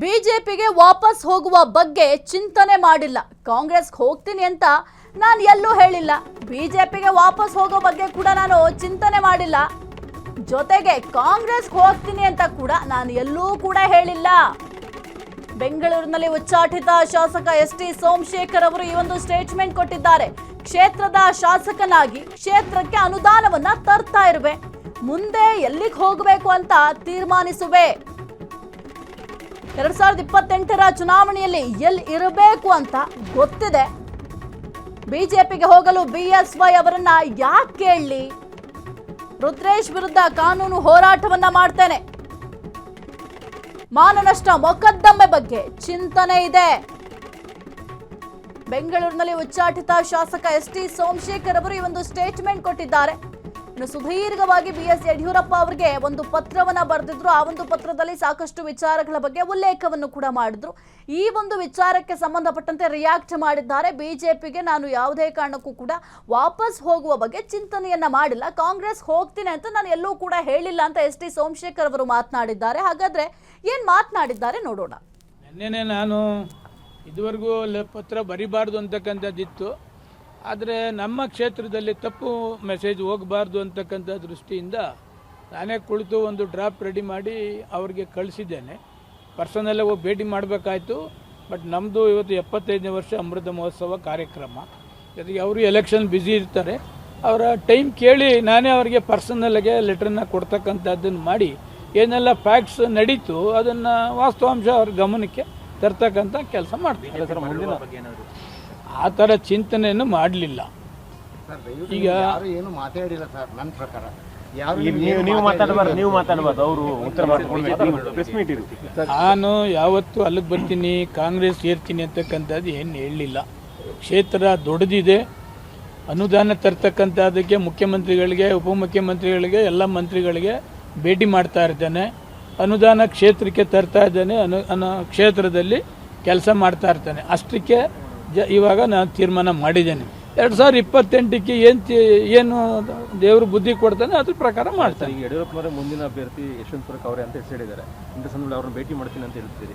ಬಿಜೆಪಿಗೆ ವಾಪಸ್ ಹೋಗುವ ಬಗ್ಗೆ ಚಿಂತನೆ ಮಾಡಿಲ್ಲ. ಕಾಂಗ್ರೆಸ್ಗೆ ಹೋಗ್ತೀನಿ ಅಂತ ನಾನು ಎಲ್ಲೂ ಹೇಳಿಲ್ಲ. ಬಿಜೆಪಿಗೆ ವಾಪಸ್ ಹೋಗೋ ಬಗ್ಗೆ ಕೂಡ ನಾನು ಚಿಂತನೆ ಮಾಡಿಲ್ಲ. ಜೊತೆಗೆ ಕಾಂಗ್ರೆಸ್ಗೆ ಹೋಗ್ತೀನಿ ಅಂತ ಕೂಡ ನಾನು ಎಲ್ಲೂ ಕೂಡ ಹೇಳಿಲ್ಲ. ಬೆಂಗಳೂರಿನಲ್ಲಿ ಉಚ್ಚಾಟಿತ ಶಾಸಕ ಎಸ್.ಟಿ. ಸೋಮಶೇಖರ್ ಅವರು ಈ ಒಂದು ಸ್ಟೇಟ್ಮೆಂಟ್ ಕೊಟ್ಟಿದ್ದಾರೆ. ಕ್ಷೇತ್ರದ ಶಾಸಕನಾಗಿ ಕ್ಷೇತ್ರಕ್ಕೆ ಅನುದಾನವನ್ನ ತರ್ತಾ ಇರುವೆ, ಮುಂದೆ ಎಲ್ಲಿಗೆ ಹೋಗಬೇಕು ಅಂತ ತೀರ್ಮಾನಿಸುವೆ. 2028ರ ಚುನಾವಣೆಯಲ್ಲಿ ಎಲ್ಲಿ ಇರಬೇಕು ಅಂತ ಗೊತ್ತಿದೆ. ಬಿಜೆಪಿಗೆ ಹೋಗಲು ಬಿಎಸ್ವೈ ಅವರನ್ನ ಯಾಕೆ ಕೇಳಲಿ? ರುದ್ರೇಶ್ ವಿರುದ್ಧ ಕಾನೂನು ಹೋರಾಟವನ್ನ ಮಾಡ್ತೇನೆ. ಮಾನನಷ್ಟ ಮೊಕದ್ದಮೆ ಬಗ್ಗೆ ಚಿಂತನೆ ಇದೆ. ಬೆಂಗಳೂರಿನಲ್ಲಿ ಉಚ್ಚಾಟಿತ ಶಾಸಕ ಎಸ್.ಟಿ. ಸೋಮಶೇಖರ್ ಅವರು ಈ ಒಂದು ಸ್ಟೇಟ್ಮೆಂಟ್ ಕೊಟ್ಟಿದ್ದಾರೆ. ಇನ್ನು ಸುದೀರ್ಘವಾಗಿ ಬಿ.ಎಸ್. ಯಡಿಯೂರಪ್ಪ ಅವರಿಗೆ ಒಂದು ಪತ್ರವನ್ನ ಬರೆದಿದ್ರು. ಆ ಒಂದು ಪತ್ರದಲ್ಲಿ ಸಾಕಷ್ಟು ವಿಚಾರಗಳ ಬಗ್ಗೆ ಉಲ್ಲೇಖವನ್ನು ಕೂಡ ಮಾಡಿದ್ರು. ಈ ಒಂದು ವಿಚಾರಕ್ಕೆ ಸಂಬಂಧಪಟ್ಟಂತೆ ರಿಯಾಕ್ಟ್ ಮಾಡಿದ್ದಾರೆ. ಬಿಜೆಪಿಗೆ ನಾನು ಯಾವುದೇ ಕಾರಣಕ್ಕೂ ಕೂಡ ವಾಪಸ್ ಹೋಗುವ ಬಗ್ಗೆ ಚಿಂತನೆಯನ್ನ ಮಾಡಿಲ್ಲ. ಕಾಂಗ್ರೆಸ್ ಹೋಗ್ತೀನಿ ಅಂತ ನಾನು ಎಲ್ಲೂ ಕೂಡ ಹೇಳಿಲ್ಲ ಅಂತ ಎಸ್.ಟಿ. ಸೋಮಶೇಖರ್ ಅವರು ಮಾತನಾಡಿದ್ದಾರೆ. ಹಾಗಾದ್ರೆ ಏನ್ ಮಾತನಾಡಿದ್ದಾರೆ ನೋಡೋಣ. ನಿನ್ನೆ ನಾನು ಇದುವರೆಗೂ ಪತ್ರ ಬರಿಬಾರ್ದು ಅಂತಕ್ಕಂಥದ್ದಿತ್ತು. ಆದರೆ ನಮ್ಮ ಕ್ಷೇತ್ರದಲ್ಲಿ ತಪ್ಪು ಮೆಸೇಜ್ ಹೋಗಬಾರ್ದು ಅಂತಕ್ಕಂಥ ದೃಷ್ಟಿಯಿಂದ ನಾನೇ ಕುಳಿತು ಒಂದು ಡ್ರಾಫ್ಟ್ ರೆಡಿ ಮಾಡಿ ಅವ್ರಿಗೆ ಕಳಿಸಿದ್ದೇನೆ. ಪರ್ಸನಲ್ಲೇ ಹೋಗಿ ಭೇಟಿ ಮಾಡಬೇಕಾಯ್ತು. ಬಟ್ ನಮ್ಮದು ಇವತ್ತು 75ನೇ ವರ್ಷ ಅಮೃತ ಮಹೋತ್ಸವ ಕಾರ್ಯಕ್ರಮ, ಜೊತೆಗೆ ಅವರು ಎಲೆಕ್ಷನ್ ಬ್ಯುಸಿ ಇರ್ತಾರೆ. ಅವರ ಟೈಮ್ ಕೇಳಿ ನಾನೇ ಅವರಿಗೆ ಪರ್ಸನಲ್ಗೆ ಲೆಟ್ರನ್ನ ಕೊಡ್ತಕ್ಕಂಥದ್ದನ್ನು ಮಾಡಿ ಏನೆಲ್ಲ ಫ್ಯಾಕ್ಟ್ಸ್ ನಡೀತು ಅದನ್ನು ವಾಸ್ತವಾಂಶ ಅವ್ರ ಗಮನಕ್ಕೆ ತರ್ತಕ್ಕಂಥ ಕೆಲಸ ಮಾಡ್ತೀನಿ. ಆ ಥರ ಚಿಂತನೆಯನ್ನು ಮಾಡಲಿಲ್ಲ. ಈಗ ಏನು ಮಾತಾಡಿಲ್ಲ ಸರ್. ನನ್ನ ಪ್ರಕಾರ ನಾನು ಯಾವತ್ತು ಅಲ್ಲಿಗೆ ಬರ್ತೀನಿ ಕಾಂಗ್ರೆಸ್ ಸೇರ್ತೀನಿ ಅಂತಕ್ಕಂಥದ್ದು ಏನು ಹೇಳಲಿಲ್ಲ. ಕ್ಷೇತ್ರ ದೊಡ್ಡದಿದೆ. ಅನುದಾನ ತರ್ತಕ್ಕಂಥದ್ದಕ್ಕೆ ಮುಖ್ಯಮಂತ್ರಿಗಳಿಗೆ, ಉಪಮುಖ್ಯಮಂತ್ರಿಗಳಿಗೆ, ಎಲ್ಲ ಮಂತ್ರಿಗಳಿಗೆ ಭೇಟಿ ಮಾಡ್ತಾ ಇರ್ತೇನೆ. ಅನುದಾನ ಕ್ಷೇತ್ರಕ್ಕೆ ತರ್ತಾ ಇದ್ದೇನೆ. ಕ್ಷೇತ್ರದಲ್ಲಿ ಕೆಲಸ ಮಾಡ್ತಾ ಇರ್ತೇನೆ. ಅಷ್ಟಕ್ಕೆ ಇವಾಗ ನಾನು ತೀರ್ಮಾನ ಮಾಡಿದ್ದೇನೆ. 2028ಕ್ಕೆ ಏನು ದೇವರು ಬುದ್ಧಿ ಕೊಡ್ತಾನೆ ಅದ್ರ ಪ್ರಕಾರ ಮಾಡ್ತಾರೆ. ಈಗ ಯಡಿಯೂರಪ್ಪನವರ ಮುಂದಿನ ಅಭ್ಯರ್ಥಿ ಯಶವಂತಪುರಕ್ಕೆ ಅವರೇ ಅಂತ ಹೇಳಿದ್ದಾರೆ. ಇಂಥ ಸಂದರ್ಭದಲ್ಲಿ ಅವ್ರನ್ನ ಭೇಟಿ ಮಾಡ್ತೀನಿ ಅಂತ ಹೇಳ್ತೀರಿ.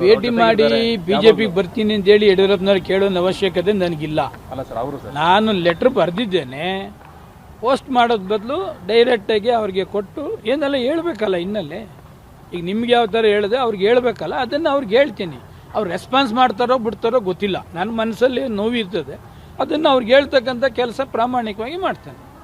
ಭೇಟಿ ಮಾಡಿ ಬಿಜೆಪಿಗೆ ಬರ್ತೀನಿ ಅಂತ ಹೇಳಿ ಯಡಿಯೂರಪ್ಪನವ್ರು ಕೇಳೋ ಅವಶ್ಯಕತೆ ನನಗಿಲ್ಲ. ಅಲ್ಲ ಸರ್, ಅವರು ನಾನು ಲೆಟರ್ ಬರೆದಿದ್ದೇನೆ. ಪೋಸ್ಟ್ ಮಾಡೋದ್ ಬದಲು ಡೈರೆಕ್ಟಾಗಿ ಅವ್ರಿಗೆ ಕೊಟ್ಟು ಏನೆಲ್ಲ ಹೇಳ್ಬೇಕಲ್ಲ. ಇನ್ನಲ್ಲೇ ಈಗ ನಿಮ್ಗೆ ಯಾವ ಥರ ಹೇಳಿದೆ ಅವ್ರಿಗೆ ಹೇಳ್ಬೇಕಲ್ಲ, ಅದನ್ನು ಅವ್ರಿಗೆ ಹೇಳ್ತೀನಿ. ಅವ್ರು ರೆಸ್ಪಾನ್ಸ್ ಮಾಡ್ತಾರೋ ಬಿಡ್ತಾರೋ ಗೊತ್ತಿಲ್ಲ. ನನ್ನ ಮನಸ್ಸಲ್ಲಿ ನೋವಿರ್ತದೆ. ಅದನ್ನು ಅವ್ರಿಗೆ ಹೇಳ್ತಕ್ಕಂಥ ಕೆಲಸ ಪ್ರಾಮಾಣಿಕವಾಗಿ ಮಾಡ್ತೇನೆ.